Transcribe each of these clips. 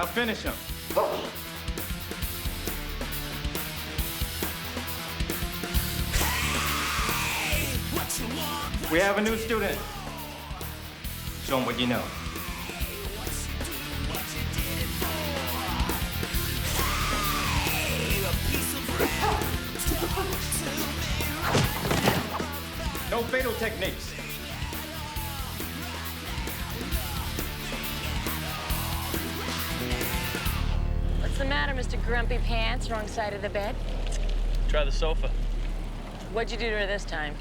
Now finish him. We have a new student. Show him what you know. No fatal techniques. What's the matter, Mr. Grumpy Pants? Wrong side of the bed? Try the sofa. What'd you do to her this time?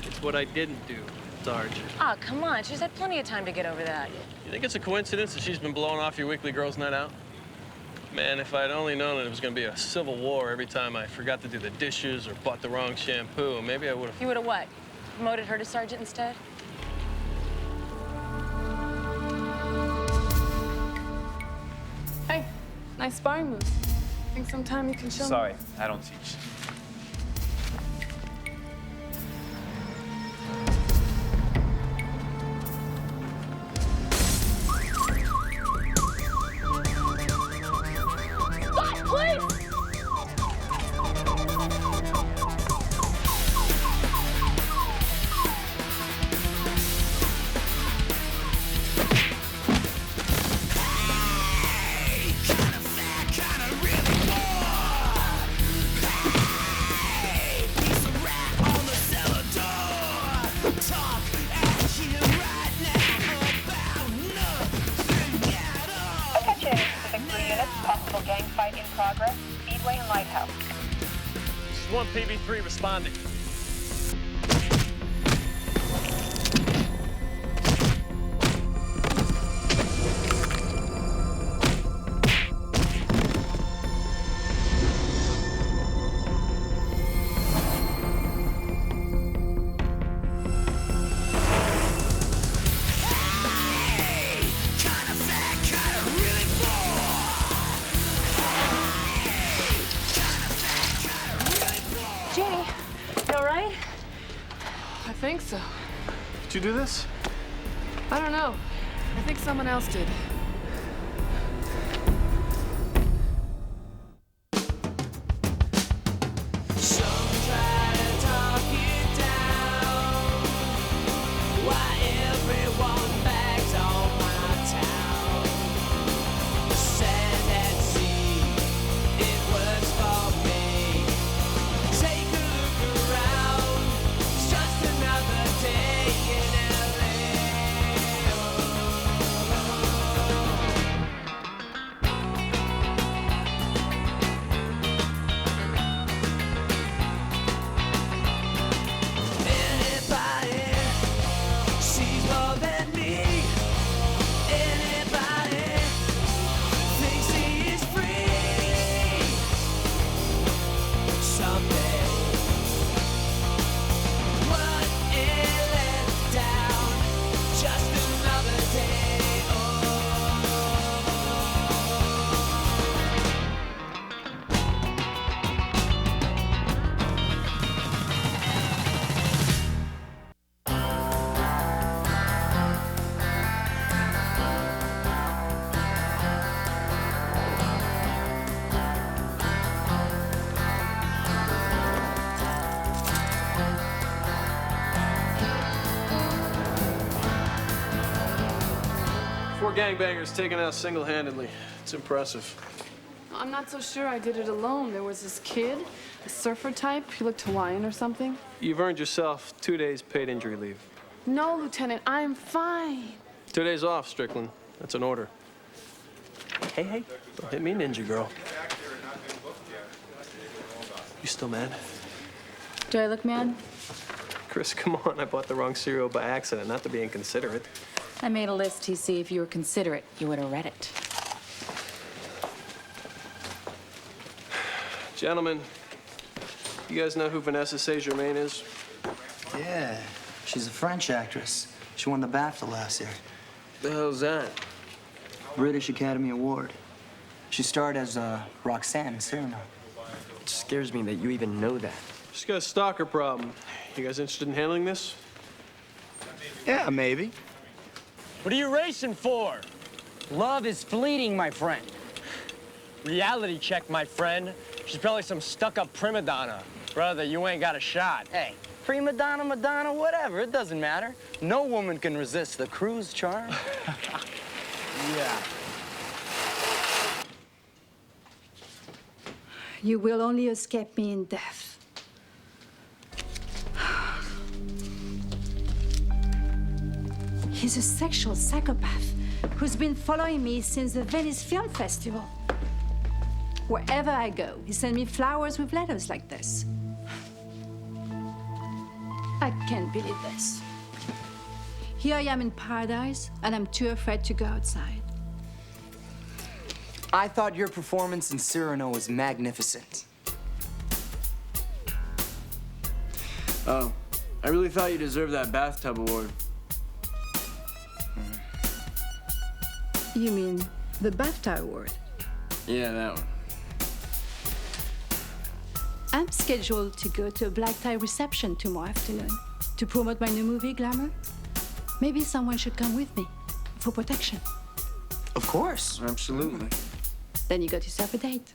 It's what I didn't do, Sarge. Oh, come on. She's had plenty of time to get over that. You think it's a coincidence that she's been blowing off your weekly girls' night out? Man, if I'd only known that it was going to be a civil war every time I forgot to do the dishes or bought the wrong shampoo, maybe I would have... You would have what? Promoted her to sergeant instead? Hey, nice sparring moves. Think sometime you can show me? Sorry, I don't teach. Gang fight in progress, Speedway and Lighthouse. This is 1 PB3 responding. I think so. Did you do this? I don't know. I think someone else did. Gangbangers taken out single-handedly. It's impressive. I'm not so sure I did it alone. There was this kid, a surfer type. He looked Hawaiian or something. You've earned yourself 2 days paid injury leave. No, Lieutenant, I'm fine. 2 days off, Strickland. That's an order. Hey. Don't hit me, ninja girl. You still mad? Do I look mad? Chris, come on. I bought the wrong cereal by accident, not to be inconsiderate. I made a list, TC. If you were considerate, you would have read it. Gentlemen, you guys know who Vanessa Saint-Germain is? Yeah, she's a French actress. She won the BAFTA last year. The hell's that? British Academy Award. She starred as Roxanne in Cyrano. It scares me that you even know that. She's got a stalker problem. You guys interested in handling this? Yeah, maybe. What are you racing for? Love is fleeting, my friend. Reality check, my friend. She's probably some stuck-up prima donna. Brother, you ain't got a shot. Hey, prima donna, Madonna, whatever, it doesn't matter. No woman can resist the cruise charm. Yeah. You will only escape me in death. He's a sexual psychopath who's been following me since the Venice Film Festival. Wherever I go, he sends me flowers with letters like this. I can't believe this. Here I am in paradise, and I'm too afraid to go outside. I thought your performance in Cyrano was magnificent. Oh, I really thought you deserved that bathtub award. You mean the BAFTA award? Yeah, that one. I'm scheduled to go to a black tie reception tomorrow afternoon to promote my new movie, Glamour. Maybe someone should come with me for protection. Of course. Absolutely. Then you got yourself a date.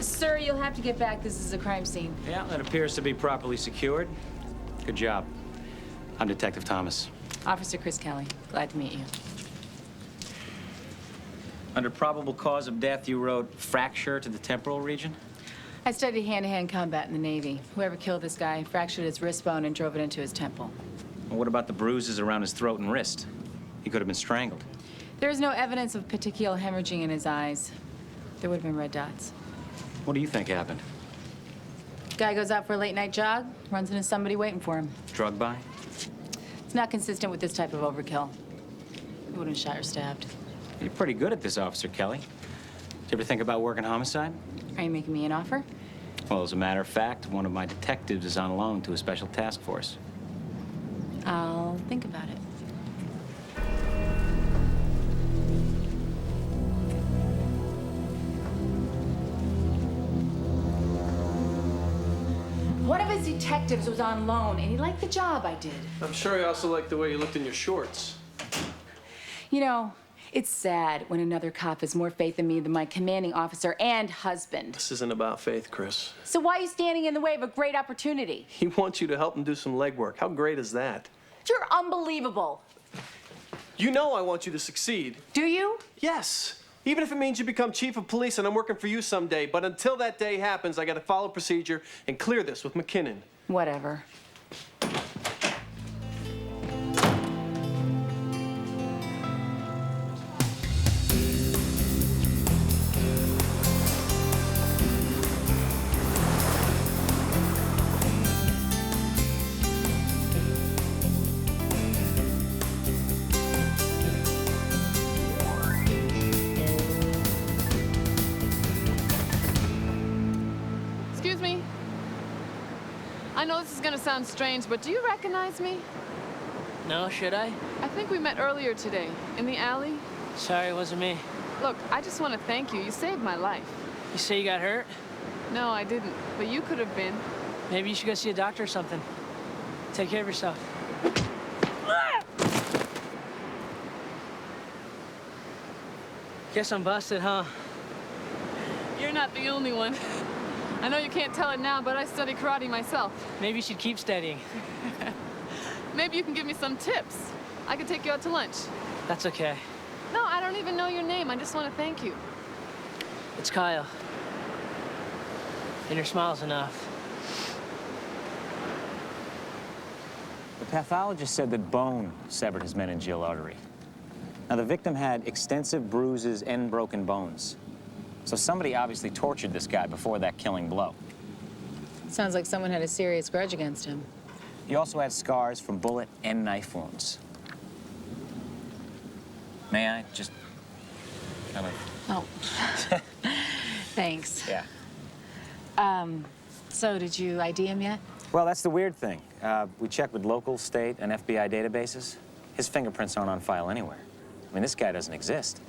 Sir, you'll have to get back. This is a crime scene. Yeah, that appears to be properly secured. Good job. I'm Detective Thomas. Officer Chris Kelly. Glad to meet you. Under probable cause of death, you wrote fracture to the temporal region? I studied hand-to-hand combat in the Navy. Whoever killed this guy fractured his wrist bone and drove it into his temple. Well, what about the bruises around his throat and wrist? He could have been strangled. There is no evidence of petechial hemorrhaging in his eyes. There would have been red dots. What do you think happened? Guy goes out for a late-night jog, runs into somebody waiting for him. Drug buy? It's not consistent with this type of overkill. He wouldn't have shot or stabbed. You're pretty good at this, Officer Kelly. Did you ever think about working homicide? Are you making me an offer? Well, as a matter of fact, one of my detectives is on loan to a special task force. I'll think about it. One of his detectives was on loan, and he liked the job I did. I'm sure he also liked the way you looked in your shorts. You know, it's sad when another cop has more faith in me than my commanding officer and husband. This isn't about faith, Chris. So why are you standing in the way of a great opportunity? He wants you to help him do some legwork. How great is that? You're unbelievable. You know I want you to succeed. Do you? Yes. Even if it means you become chief of police and I'm working for you someday. But until that day happens, I gotta follow procedure and clear this with McKinnon. Whatever. Excuse me. I know this is gonna sound strange, but do you recognize me? No, should I? I think we met earlier today, in the alley. Sorry, it wasn't me. Look, I just want to thank you. You saved my life. You say you got hurt? No, I didn't, but you could have been. Maybe you should go see a doctor or something. Take care of yourself. Guess I'm busted, huh? You're not the only one. I know you can't tell it now, but I study karate myself. Maybe you should keep studying. Maybe you can give me some tips. I could take you out to lunch. That's okay. No, I don't even know your name. I just want to thank you. It's Kyle. And your smile's enough. The pathologist said that bone severed his meningeal artery. Now, the victim had extensive bruises and broken bones. So somebody obviously tortured this guy before that killing blow. Sounds like someone had a serious grudge against him. He also had scars from bullet and knife wounds. May I just kind of... Oh. Thanks. Yeah. So did you ID him yet? Well, that's the weird thing. We checked with local, state, and FBI databases. His fingerprints aren't on file anywhere. I mean, this guy doesn't exist.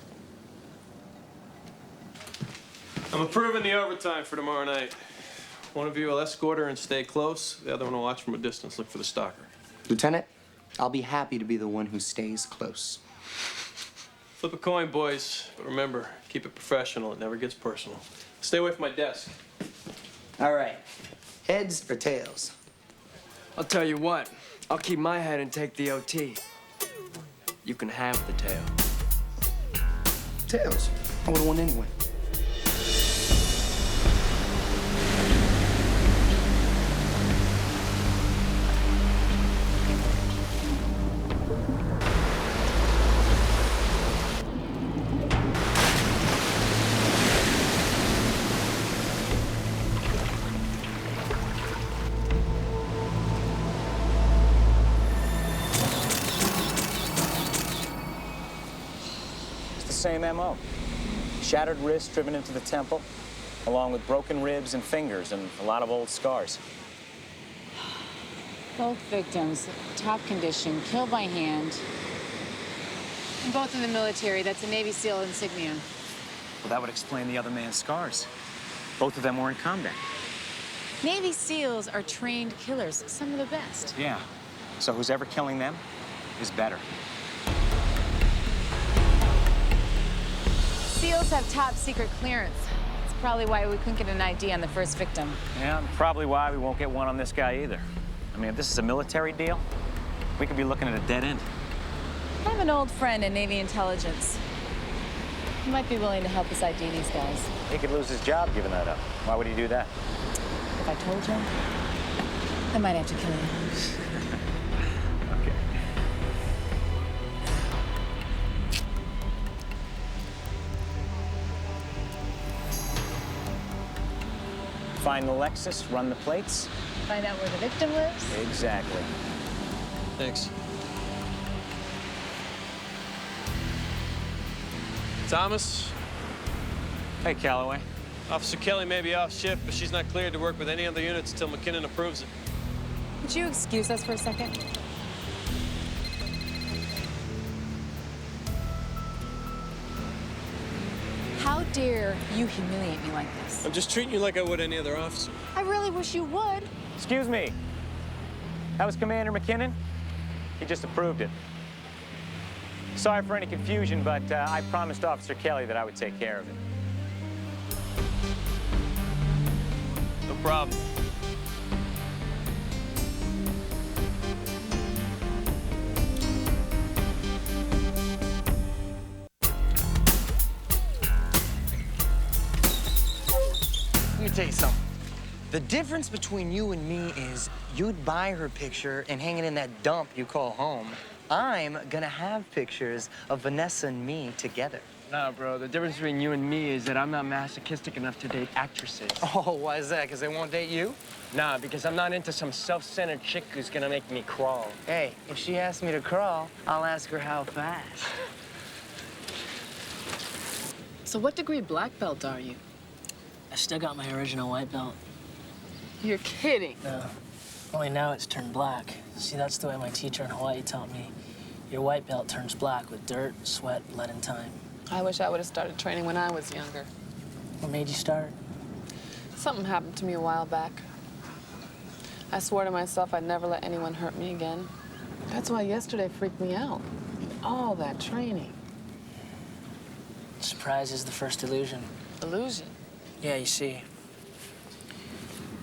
I'm approving the overtime for tomorrow night. One of you will escort her and stay close. The other one will watch from a distance, look for the stalker. Lieutenant, I'll be happy to be the one who stays close. Flip a coin, boys. But remember, keep it professional. It never gets personal. Stay away from my desk. All right. Heads or tails? I'll tell you what. I'll keep my head and take the OT. You can have the tail. Tails. I would have won anyway. Same MO. Shattered wrist driven into the temple, along with broken ribs and fingers and a lot of old scars. Both victims, top condition, killed by hand. And both in the military. That's a Navy SEAL insignia. Well, that would explain the other man's scars. Both of them were in combat. Navy SEALs are trained killers, some of the best. Yeah. So who's ever killing them is better. SEALs have top secret clearance. It's probably why we couldn't get an ID on the first victim. Yeah, probably why we won't get one on this guy either. I mean, if this is a military deal, we could be looking at a dead end. I have an old friend in Navy intelligence. He might be willing to help us ID these guys. He could lose his job giving that up. Why would he do that? If I told you, I might have to kill you. Okay. Find the Lexus, run the plates. Find out where the victim lives? Exactly. Thanks. Thomas? Hey, Calloway. Officer Kelly may be off shift, but she's not cleared to work with any other units until McKinnon approves it. Would you excuse us for a second? How dare you humiliate me like this? I'm just treating you like I would any other officer. I really wish you would. Excuse me. That was Commander McKinnon. He just approved it. Sorry for any confusion, but I promised Officer Kelly that I would take care of it. No problem. Let me tell you something. The difference between you and me is you'd buy her picture and hang it in that dump you call home. I'm gonna have pictures of Vanessa and me together. Nah, bro, the difference between you and me is that I'm not masochistic enough to date actresses. Oh, why is that? Because they won't date you? Nah, because I'm not into some self-centered chick who's gonna make me crawl. Hey, if she asks me to crawl, I'll ask her how fast. So what degree black belt are you? I still got my original white belt. You're kidding. No. Only now it's turned black. See, that's the way my teacher in Hawaii taught me. Your white belt turns black with dirt, sweat, blood, and time. I wish I would have started training when I was younger. What made you start? Something happened to me a while back. I swore to myself I'd never let anyone hurt me again. That's why yesterday freaked me out. All that training. Surprise is the first illusion. Illusion. Yeah, you see,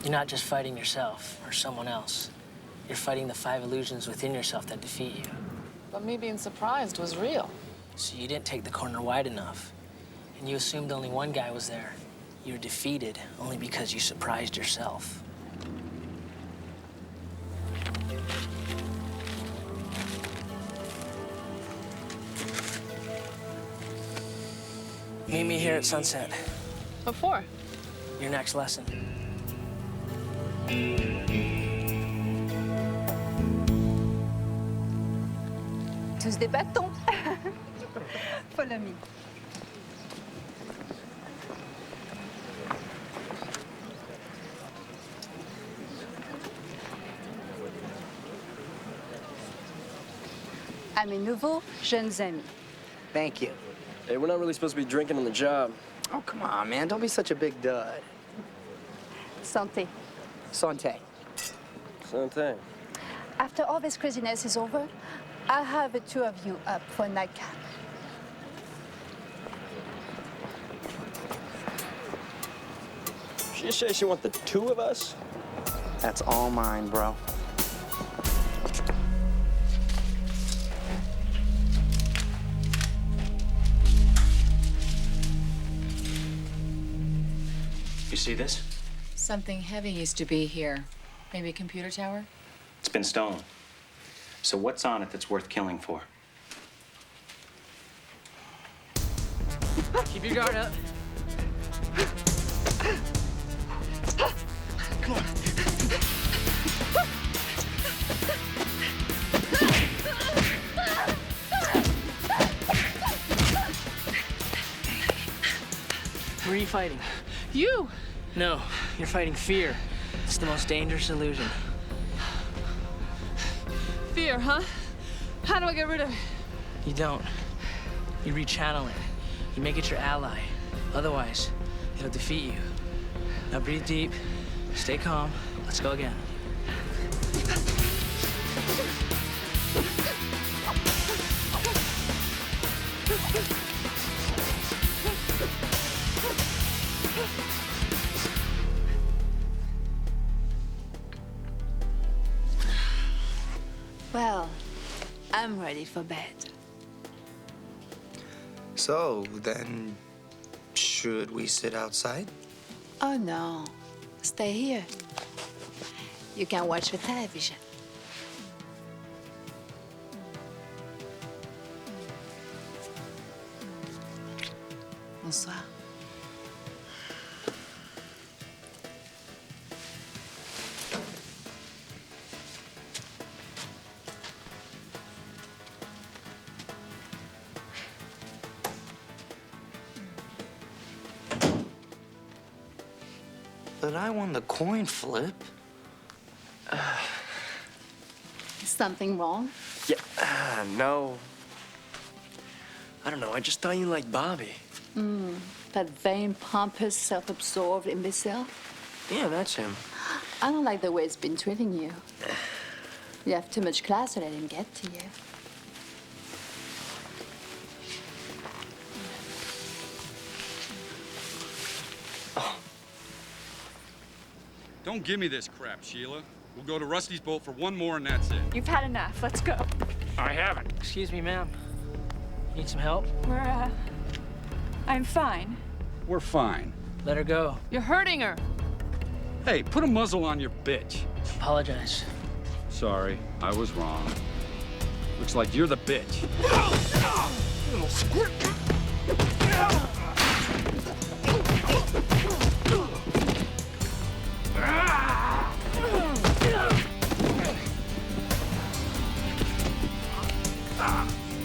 you're not just fighting yourself or someone else. You're fighting the 5 illusions within yourself that defeat you. But me being surprised was real. So you didn't take the corner wide enough, and you assumed only one guy was there. You were defeated only because you surprised yourself. Meet me here at sunset. What for? Your next lesson. Tous des bâtons. Follow me. À mes nouveaux jeunes amis. Thank you. Hey, we're not really supposed to be drinking on the job. Oh, come on, man. Don't be such a big dud. Santé. Santé. Same thing. after all this craziness is over, I'll have the two of you up for a nightcap. She says she wants the two of us? That's all mine, bro. You see this? Something heavy used to be here. Maybe a computer tower? It's been stolen. So what's on it that's worth killing for? Keep your guard up. Come on. Who are you fighting? You! No, you're fighting fear. It's the most dangerous illusion. Fear, huh? How do I get rid of it? You don't. You rechannel it. You make it your ally. Otherwise, it'll defeat you. Now breathe deep, stay calm. Let's go again. Well, I'm ready for bed. So, then, should we sit outside? Oh, no. Stay here. You can watch the television. Bonsoir. But I won the coin flip. Is something wrong? Yeah, no. I don't know, I just thought you liked Bobby. That vain, pompous, self-absorbed imbecile? Yeah, that's him. I don't like the way it's been treating you. You have too much class to let him get to you. Don't give me this crap, Sheila. We'll go to Rusty's boat for one more and that's it. You've had enough. Let's go. I haven't. Excuse me, ma'am. Need some help? I'm fine. We're fine. Let her go. You're hurting her. Hey, put a muzzle on your bitch. Apologize. Sorry, I was wrong. Looks like you're the bitch.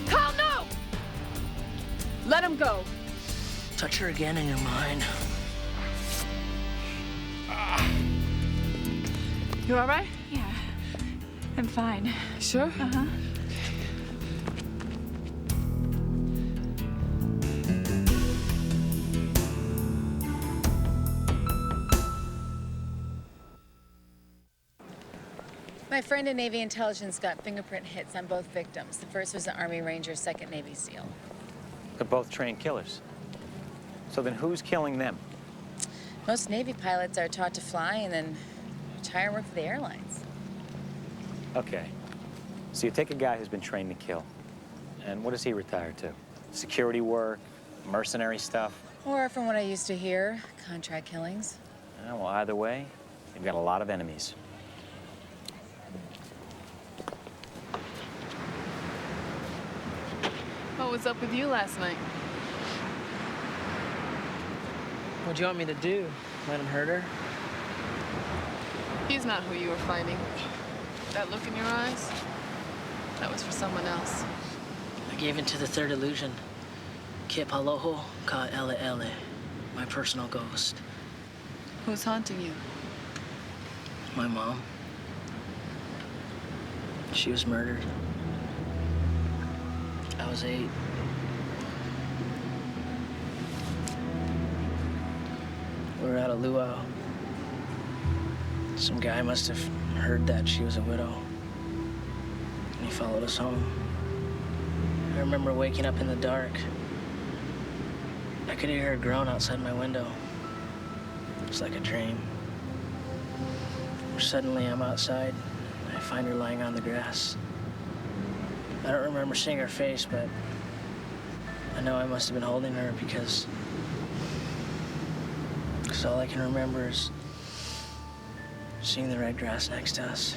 Kyle, no! Let him go. Touch her again in your mind. You all right? Yeah, I'm fine. Sure? Uh-huh. My friend in Navy intelligence got fingerprint hits on both victims. The first was an Army Ranger, second Navy SEAL. They're both trained killers. So then who's killing them? Most Navy pilots are taught to fly and then retire and work for the airlines. Okay. So you take a guy who's been trained to kill, and what does he retire to? Security work, mercenary stuff? Or, from what I used to hear, contract killings. Well, either way, you've got a lot of enemies. What was up with you last night? What'd you want me to do? Let him hurt her? He's not who you were fighting. That look in your eyes, that was for someone else. I gave in to the third illusion. Ke paloho ka ele ele, my personal ghost. Who's haunting you? My mom. She was murdered. I was 8. We were at a luau. Some guy must have heard that she was a widow. he followed us home. I remember waking up in the dark. I could hear her groan outside my window. It was like a dream. Suddenly, I'm outside. I find her lying on the grass. I don't remember seeing her face, but I know I must have been holding her because all I can remember is seeing the red grass next to us.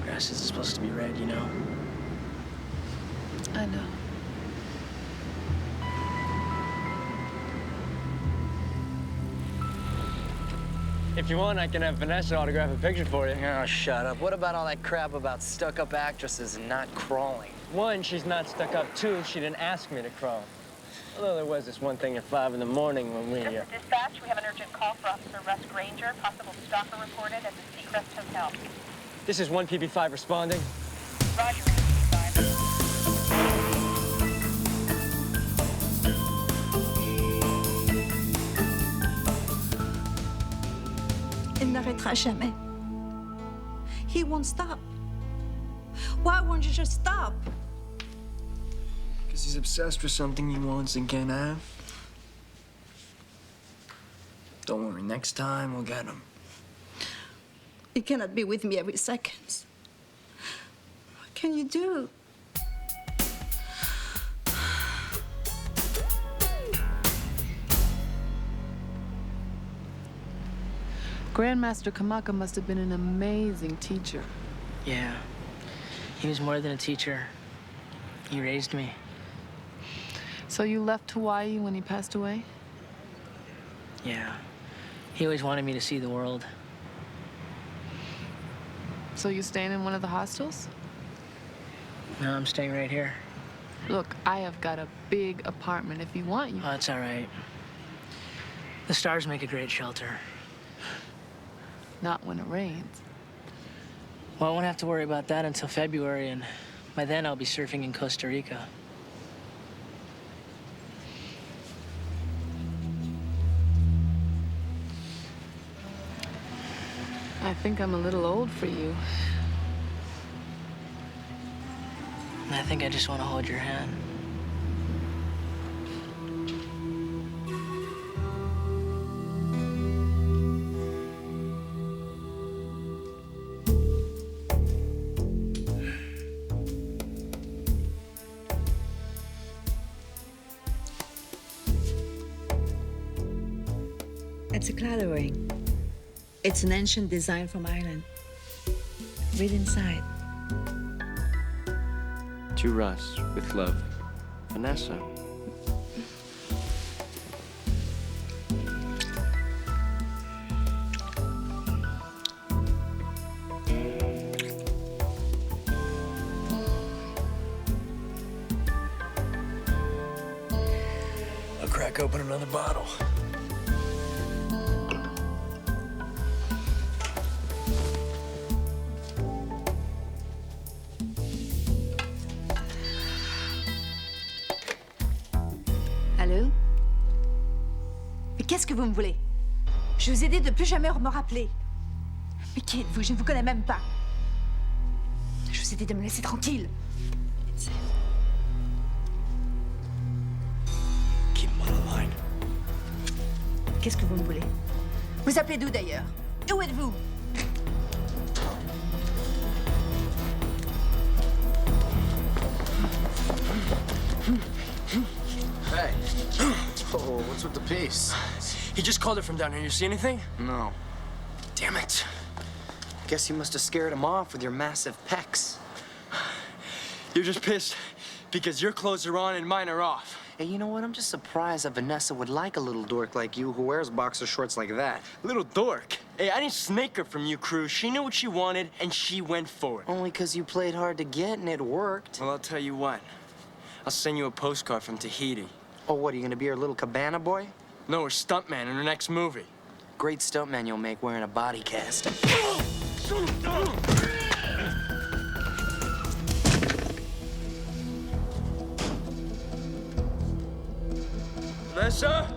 Grass isn't supposed to be red, you know? I know. If you want, I can have Vanessa autograph a picture for you. Oh, shut up. What about all that crap about stuck-up actresses not crawling? One, she's not stuck up. Two, she didn't ask me to crawl. Although there was this one thing at 5 in the morning when we... This is dispatch. We have an urgent call for Officer Russ Granger. Possible stalker reported at the Seacrest Hotel. This is 1 PP5 responding. Roger, PP5. Il n'arrêtera jamais. He won't stop. Why won't you just stop? Because he's obsessed with something he wants and can't have. Don't worry, next time we'll get him. He cannot be with me every second. What can you do? Grandmaster Kamaka must have been an amazing teacher. Yeah. He was more than a teacher. He raised me. So you left Hawaii when he passed away? Yeah. He always wanted me to see the world. So you staying in one of the hostels? No, I'm staying right here. Look, I have got a big apartment. If you want, you... Oh, that's all right. The stars make a great shelter. Not when it rains. Well, I won't have to worry about that until February, and by then I'll be surfing in Costa Rica. I think I'm a little old for you. And I think I just want to hold your hand. It's a cladding ring. It's an ancient design from Ireland. Read inside. To Russ, with love, Vanessa. I'll crack open another bottle. Allô? Mais qu'est-ce que vous me voulez? Je vous ai dit de plus jamais me rappeler. Mais qui êtes-vous? Je ne vous connais même pas. Je vous ai dit de me laisser tranquille. Keep him on the line. Qu'est-ce que vous me voulez? Vous appelez d'où d'ailleurs? Où êtes-vous? Hey. Oh, what's with the piece? He just called it from down here. You see anything? No. Damn it. Guess you must have scared him off with your massive pecs. You're just pissed because your clothes are on and mine are off. Hey, you know what? I'm just surprised that Vanessa would like a little dork like you who wears boxer shorts like that. Little dork. Hey, I didn't snake her from you, Cruz. She knew what she wanted, and she went for it. Only because you played hard to get and it worked. Well, I'll tell you what. I'll send you a postcard from Tahiti. Oh, what, are you gonna be her little cabana boy? No, her stuntman in her next movie. Great stuntman you'll make wearing a body cast. Vanessa?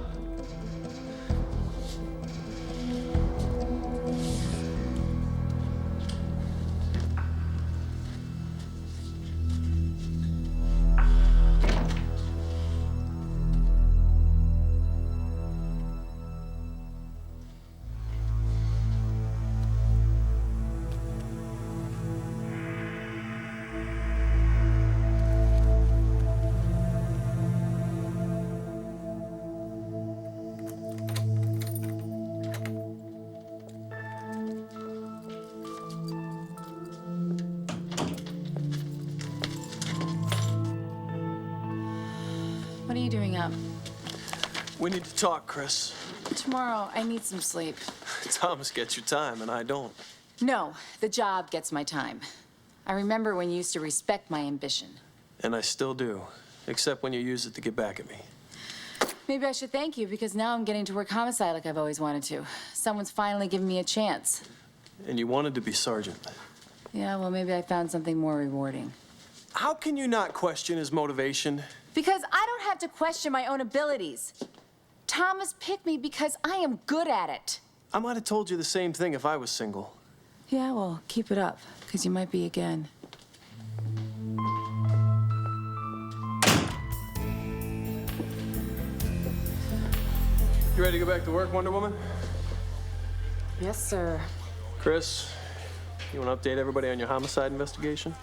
up. We need to talk, Chris. Tomorrow, I need some sleep. Thomas gets your time, and I don't. No, the job gets my time. I remember when you used to respect my ambition. And I still do, except when you use it to get back at me. Maybe I should thank you, because now I'm getting to work homicide like I've always wanted to. Someone's finally given me a chance. And you wanted to be sergeant. Yeah, well, maybe I found something more rewarding. How can you not question his motivation? Because I don't have to question my own abilities. Thomas picked me because I am good at it. I might have told you the same thing if I was single. Yeah, well, keep it up, because you might be again. You ready to go back to work, Wonder Woman? Yes, sir. Chris, you want to update everybody on your homicide investigation?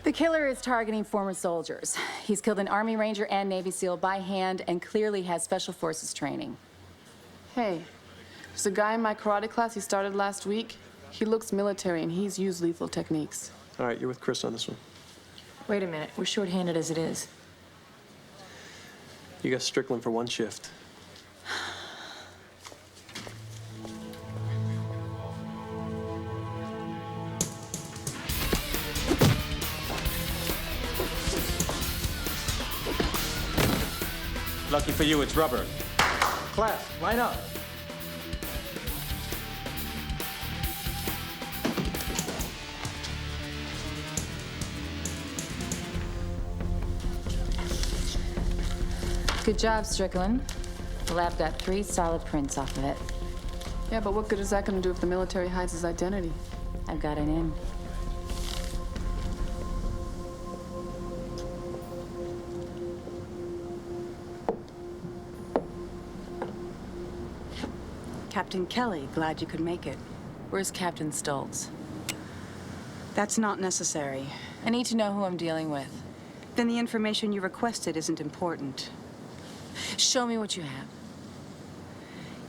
The killer is targeting former soldiers. He's killed an Army Ranger and Navy SEAL by hand and clearly has Special Forces training. Hey, there's a guy in my karate class he started last week. He looks military and he's used lethal techniques. All right, you're with Chris on this one. Wait a minute, we're short-handed as it is. You got Strickland for one shift. Lucky for you, it's rubber. Class, line up. Good job, Strickland. The lab got 3 solid prints off of it. Yeah, but what good is that going to do if the military hides his identity? I've got it in. Captain Kelly, glad you could make it. Where's Captain Stoltz? That's not necessary. I need to know who I'm dealing with. Then the information you requested isn't important. Show me what you have.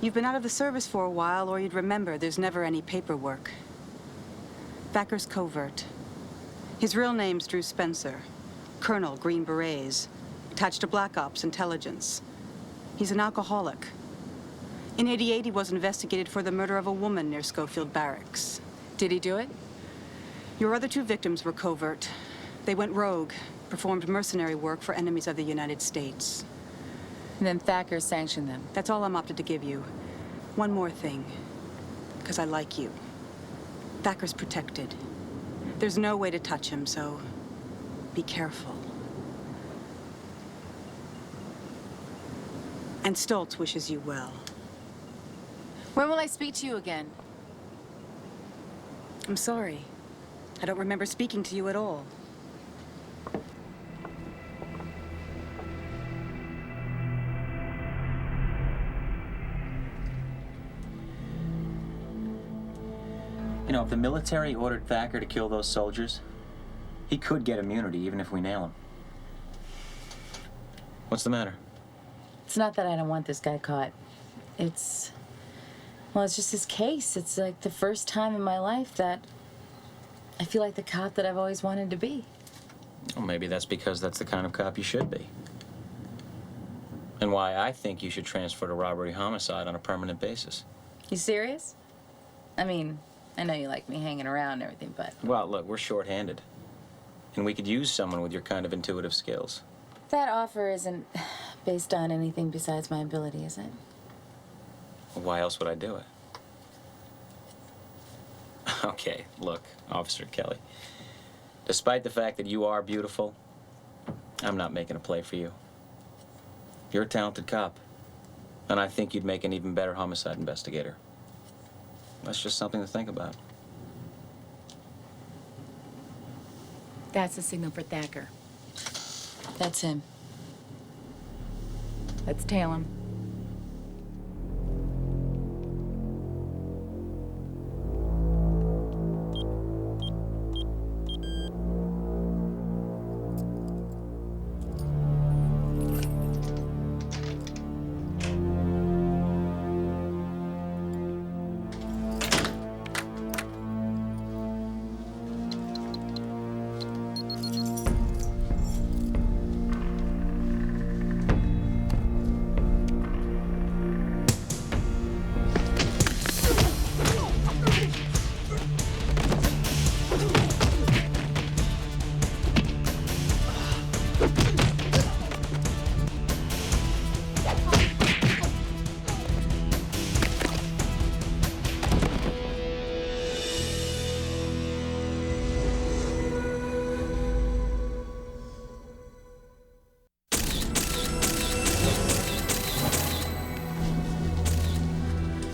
You've been out of the service for a while, or you'd remember there's never any paperwork. Thacker's covert. His real name's Drew Spencer. Colonel, Green Berets. Attached to Black Ops Intelligence. He's an alcoholic. In '88, he was investigated for the murder of a woman near Schofield Barracks. Did he do it? Your other 2 victims were covert. They went rogue, performed mercenary work for enemies of the United States. And then Thacker sanctioned them. That's all I'm opted to give you. One more thing, because I like you. Thacker's protected. There's no way to touch him, so be careful. And Stoltz wishes you well. When will I speak to you again? I'm sorry. I don't remember speaking to you at all. You know, if the military ordered Thacker to kill those soldiers, he could get immunity even if we nail him. What's the matter? It's not that I don't want this guy caught. Well, it's just his case. It's like the first time in my life that I feel like the cop that I've always wanted to be. Well, maybe that's because that's the kind of cop you should be. And why I think you should transfer to robbery homicide on a permanent basis. You serious? I mean, I know you like me hanging around and everything, but... Well, look, we're short-handed. And we could use someone with your kind of intuitive skills. That offer isn't based on anything besides my ability, is it? Well, why else would I do it? Okay, look, Officer Kelly. Despite the fact that you are beautiful, I'm not making a play for you. You're a talented cop. And I think you'd make an even better homicide investigator. That's just something to think about. That's the signal for Thacker. That's him. Let's tail him.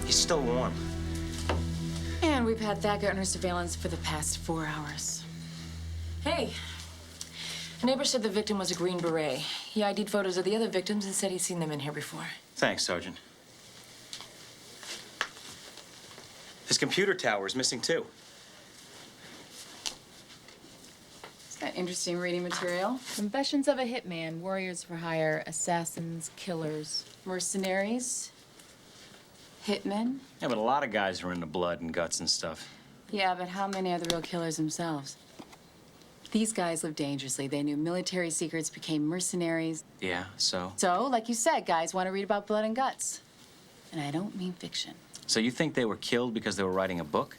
He's still warm. And we've had Thacker under surveillance for the past 4 hours. Hey, a neighbor said the victim was a Green Beret. He ID'd photos of the other victims and said he'd seen them in here before. Thanks, Sergeant. His computer tower is missing, too. Isn't that interesting reading material? Confessions of a hitman, warriors for hire, assassins, killers, mercenaries, hitmen. Yeah, but a lot of guys are into blood and guts and stuff. Yeah, but how many are the real killers themselves? These guys lived dangerously. They knew military secrets, became mercenaries. Yeah, so? So, like you said, guys want to read about blood and guts. And I don't mean fiction. So you think they were killed because they were writing a book?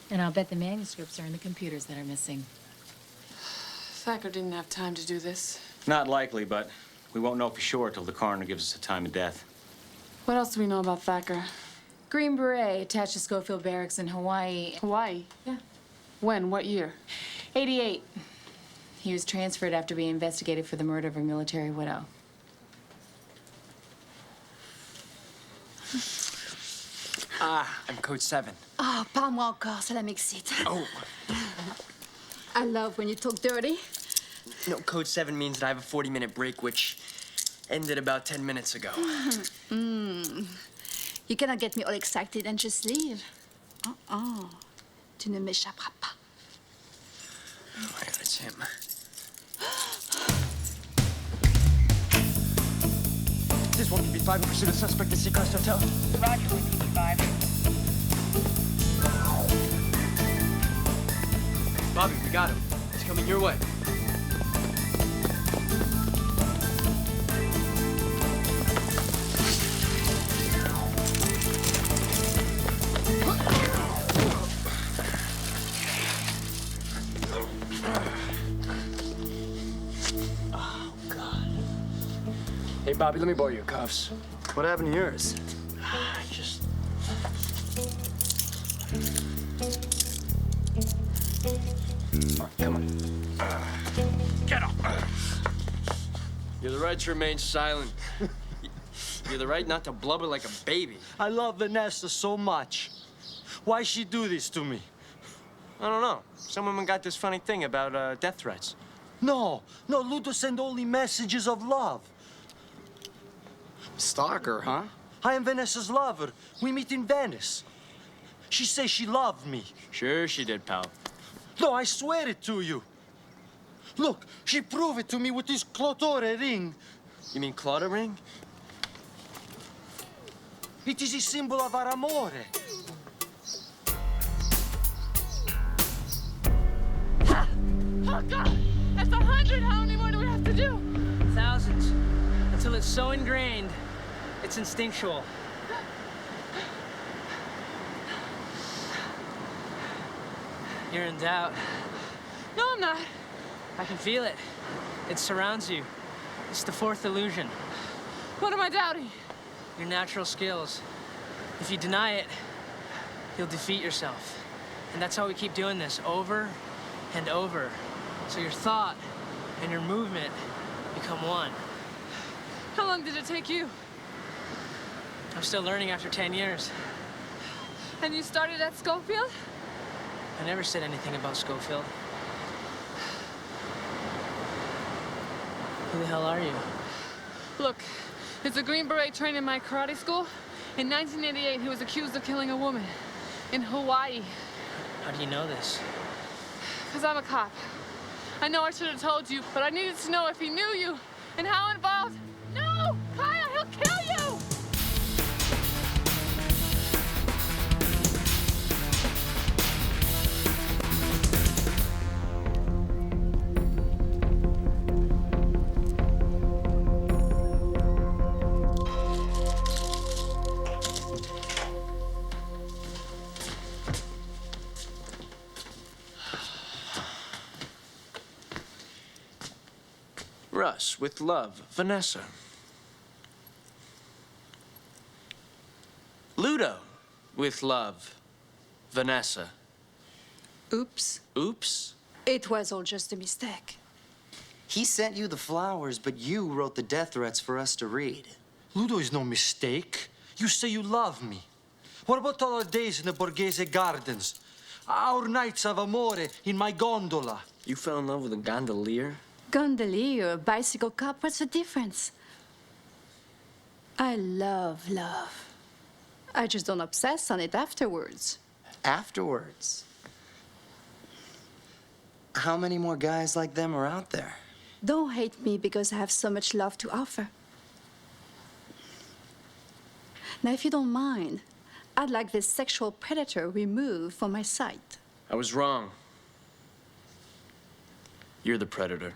And I'll bet the manuscripts are in the computers that are missing. Thacker didn't have time to do this. Not likely, but we won't know for sure till the coroner gives us a time of death. What else do we know about Thacker? Green Beret attached to Schofield Barracks in Hawaii. Hawaii? Yeah. When? What year? 88. He was transferred after being investigated for the murder of a military widow. I'm code 7. Ah, parle-moi encore, ça m'excite. Oh. I love when you talk dirty. No, code 7 means that I have a 40-minute break, which ended about 10 minutes ago. You cannot get me all excited and just leave. Tu ne m'échapperas pas. Oh my God, it's him. This one can be 5 pursuit of suspect at Seacrest Hotel. Roger with E05. Bobby, we got him. He's coming your way. Oh, God. Hey, Bobby, let me borrow your cuffs. What happened to yours? I just... Come on. Get up! You have the right to remain silent. You have the right not to blubber like a baby. I love Vanessa so much. Why she do this to me? I don't know. Some women got this funny thing about death threats. No, Ludo send only messages of love. Stalker, huh? I am Vanessa's lover. We meet in Venice. She says she loved me. Sure she did, pal. No, I swear it to you. Look, she proved it to me with this Clotore ring. You mean Claudia ring? It is a symbol of our amore. Oh, God! That's 100! How many more do we have to do? Thousands. Until it's so ingrained, it's instinctual. You're in doubt. No, I'm not. I can feel it. It surrounds you. It's the fourth illusion. What am I doubting? Your natural skills. If you deny it, you'll defeat yourself. And that's how we keep doing this, over and over. So your thought and your movement become one. How long did it take you? I'm still learning after 10 years. And you started at Schofield? I never said anything about Schofield. Who the hell are you? Look, it's a Green Beret trained in my karate school. In 1988, he was accused of killing a woman in Hawaii. How do you know this? Because I'm a cop. I know I should have told you, but I needed to know if he knew you and how involved. No! Kaya, he'll kill you! Russ, with love, Vanessa. Ludo, with love, Vanessa. Oops. Oops? It was all just a mistake. He sent you the flowers, but you wrote the death threats for us to read. Ludo is no mistake. You say you love me. What about all our days in the Borghese Gardens? Our nights of amore in my gondola? You fell in love with a gondolier? Gondolier or a bicycle cop, what's the difference? I love love. I just don't obsess on it afterwards. Afterwards? How many more guys like them are out there? Don't hate me because I have so much love to offer. Now, if you don't mind, I'd like this sexual predator removed from my sight. I was wrong. You're the predator.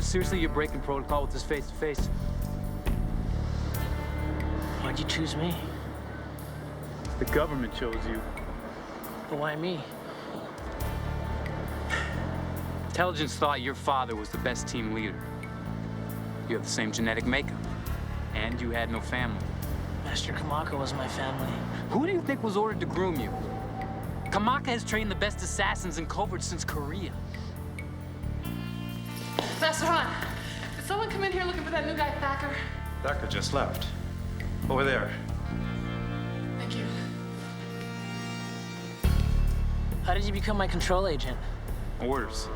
Seriously, you're breaking protocol with this face-to-face? Why'd you choose me? The government chose you. But why me? Intelligence thought your father was the best team leader. You have the same genetic makeup, and you had no family. Master Kamaka was my family. Who do you think was ordered to groom you? Kamaka has trained the best assassins in covert since Korea. Master Han, did someone come in here looking for that new guy, Thacker? Thacker just left. Over there. Thank you. How did you become my control agent? Orders.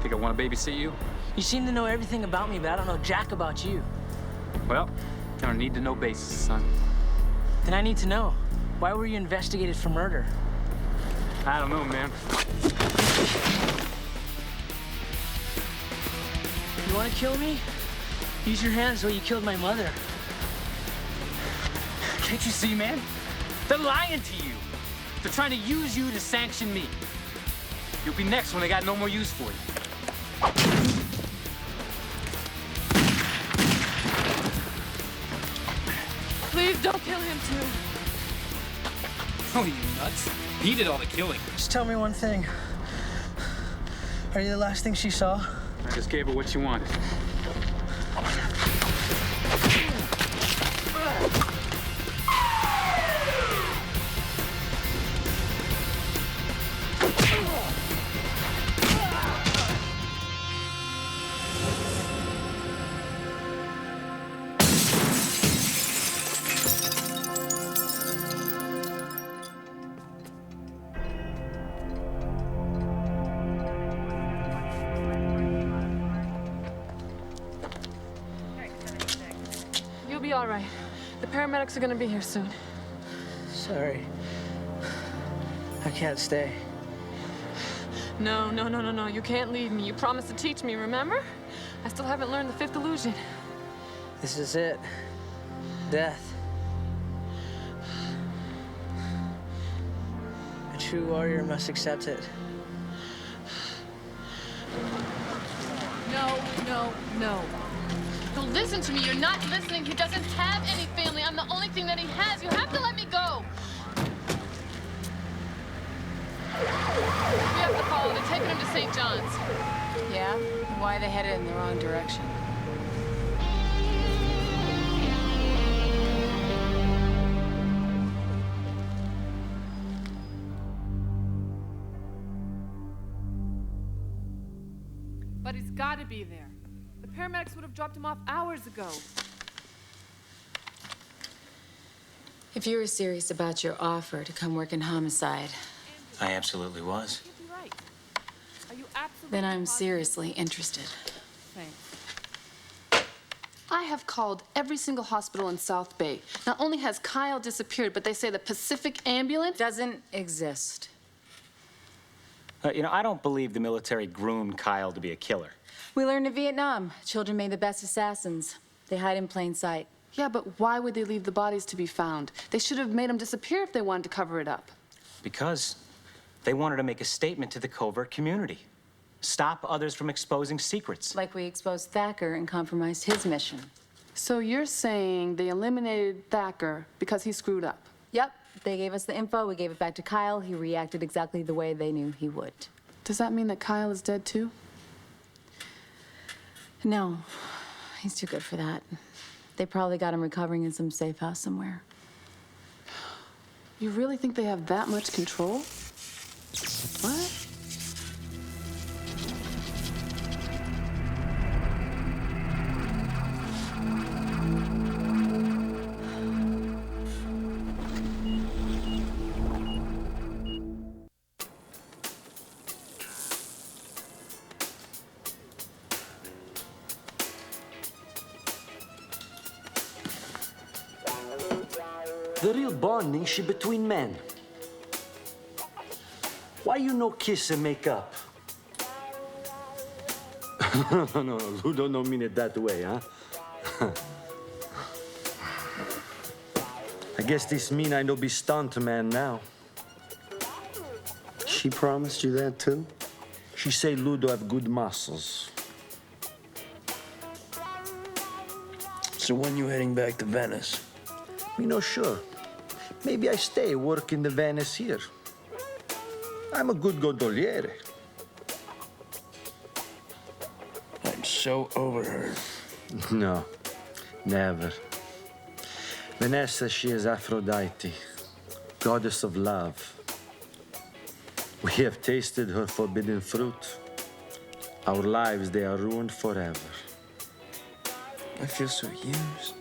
Think I want to babysit you? You seem to know everything about me, but I don't know jack about you. Well, on a need-to-know basis, son. Then I need to know. Why were you investigated for murder? I don't know, man. You want to kill me? Use your hands the way you killed my mother. Can't you see, man? They're lying to you. They're trying to use you to sanction me. You'll be next when they got no more use for you. Please don't kill him, too. Oh, you nuts. He did all the killing. Just tell me one thing. Are you the last thing she saw? I just gave her what she wanted. You'll be all right. The paramedics are gonna be here soon. Sorry. I can't stay. No. You can't leave me. You promised to teach me, remember? I still haven't learned the fifth illusion. This is it. Death. A true warrior must accept it. No. Don't listen to me. You're not listening. He doesn't have any family. I'm the only thing that he has. You have to let me go. We have to follow. They're taking him to St. John's. Yeah? Why are they headed in the wrong direction? But he's got to be there. The paramedics would have dropped him off hours ago. If you were serious about your offer to come work in homicide, I absolutely was. Right. Are you absolutely then I'm seriously interested. Thanks. I have called every single hospital in South Bay. Not only has Kyle disappeared, but they say the Pacific ambulance doesn't exist. You know, I don't believe the military groomed Kyle to be a killer. We learned in Vietnam, children made the best assassins. They hide in plain sight. Yeah, but why would they leave the bodies to be found? They should have made them disappear if they wanted to cover it up. Because they wanted to make a statement to the covert community. Stop others from exposing secrets. Like we exposed Thacker and compromised his mission. So you're saying they eliminated Thacker because he screwed up? Yep, they gave us the info, we gave it back to Kyle. He reacted exactly the way they knew he would. Does that mean that Kyle is dead too? No, he's too good for that. They probably got him recovering in some safe house somewhere. You really think they have that much control? What? The real bonding should be between men. Why you no kiss and make up? No, Ludo don't mean it that way, huh? I guess this mean I no be stunt man now. She promised you that too? She say Ludo have good muscles. So when you heading back to Venice? Me no sure. Maybe I stay, work in the Venice here. I'm a good gondoliere. I'm so over her. No, never. Vanessa, she is Aphrodite, goddess of love. We have tasted her forbidden fruit. Our lives, they are ruined forever. I feel so used.